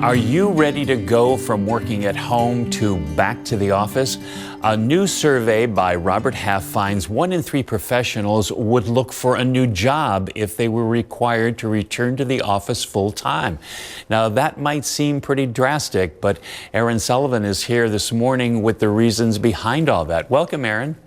Are you ready to go from working at home to back to the office? A new survey by Robert Half finds 1 in 3 professionals would look for a new job if they were required to return to the office full time. Now, that might seem pretty drastic, but Erin Sullivan is here this morning with the reasons behind all that. Welcome, Erin.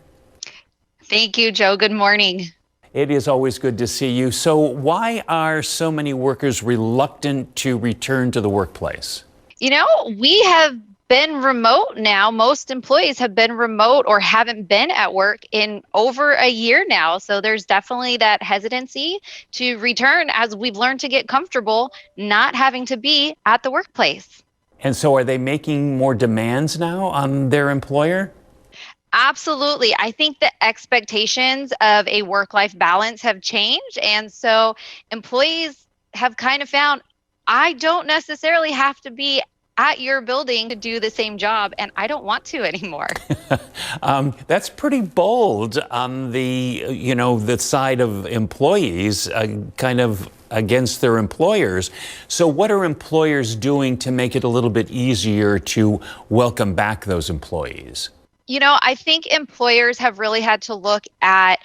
Thank you, Joe. Good morning. It is always good to see you. So why are so many workers reluctant to return to the workplace? You know, we have been remote now. Most employees have been remote or haven't been at work in over a year now. So there's definitely that hesitancy to return as we've learned to get comfortable not having to be at the workplace. And so are they making more demands now on their employer? Absolutely. I think the expectations of a work-life balance have changed. And so employees have kind of found, I don't necessarily have to be at your building to do the same job, and I don't want to anymore. That's pretty bold on the, the side of employees, kind of against their employers. So what are employers doing to make it a little bit easier to welcome back those employees? You know, I think employers have really had to look at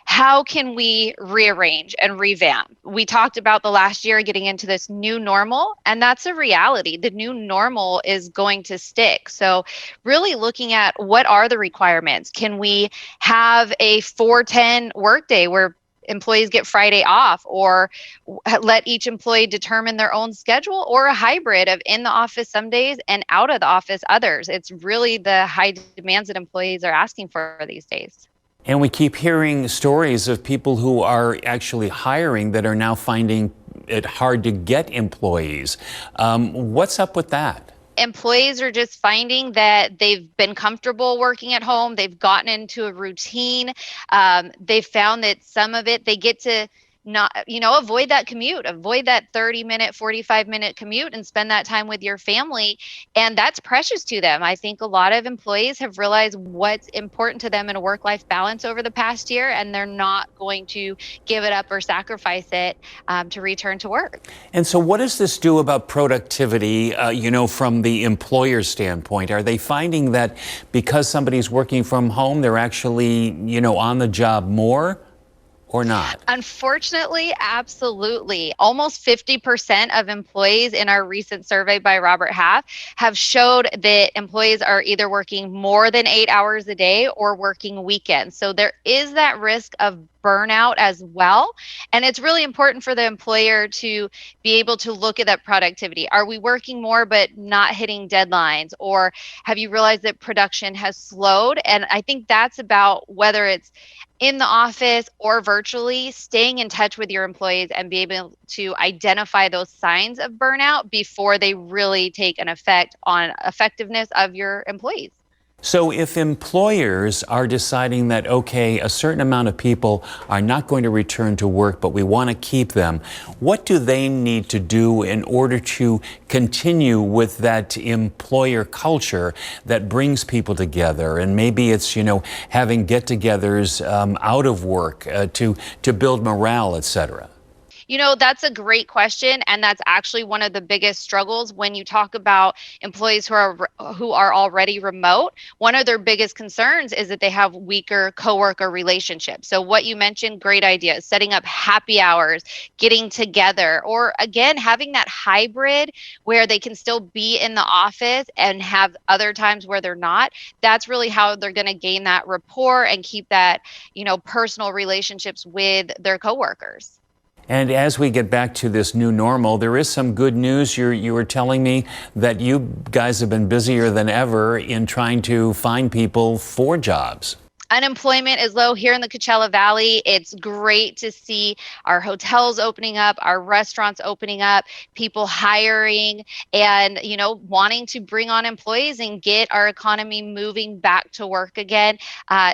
how can we rearrange and revamp. We talked about the last year getting into this new normal, and that's a reality. The new normal is going to stick. So really looking at what are the requirements. Can we have a 4-10 workday where employees get Friday off, or let each employee determine their own schedule, or a hybrid of in the office some days and out of the office others? It's really the high demands that employees are asking for these days. And we keep hearing stories of people who are actually hiring that are now finding it hard to get employees. What's up with that? Employees are just finding that they've been comfortable working at home. They've gotten into a routine. They've found that some of it, they get to not, avoid that commute, avoid that 30-minute, 45-minute commute and spend that time with your family. And that's precious to them. I think a lot of employees have realized what's important to them in a work-life balance over the past year, and they're not going to give it up or sacrifice it to return to work. And so what does this do about productivity, from the employer standpoint? Are they finding that because somebody's working from home, they're actually, on the job more? Or not? Unfortunately, absolutely. Almost 50% of employees in our recent survey by Robert Half have showed that employees are either working more than 8 hours a day or working weekends. So there is that risk of burnout as well. And it's really important for the employer to be able to look at that productivity. Are we working more but not hitting deadlines? Or have you realized that production has slowed? And I think that's about whether it's in the office or virtually, staying in touch with your employees and be able to identify those signs of burnout before they really take an effect on effectiveness of your employees. So if employers are deciding that, okay, a certain amount of people are not going to return to work, but we want to keep them, what do they need to do in order to continue with that employer culture that brings people together? And maybe it's, having get-togethers out of work to build morale, et cetera. That's a great question, and that's actually one of the biggest struggles when you talk about employees who are already remote. One of their biggest concerns is that they have weaker coworker relationships. So what you mentioned, great idea, setting up happy hours, getting together, or again, having that hybrid where they can still be in the office and have other times where they're not. That's really how they're going to gain that rapport and keep that, personal relationships with their coworkers. And as we get back to this new normal, there is some good news. You were telling me that you guys have been busier than ever in trying to find people for jobs. Unemployment is low here in the Coachella Valley. It's great to see our hotels opening up, our restaurants opening up, people hiring and, wanting to bring on employees and get our economy moving back to work again.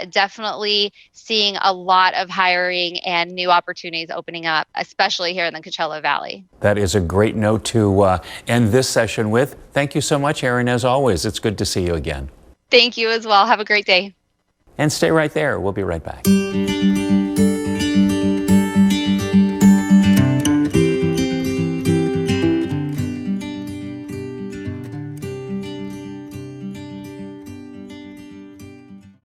Definitely seeing a lot of hiring and new opportunities opening up, especially here in the Coachella Valley. That is a great note to end this session with. Thank you so much, Erin, as always. It's good to see you again. Thank you as well. Have a great day. And stay right there. We'll be right back.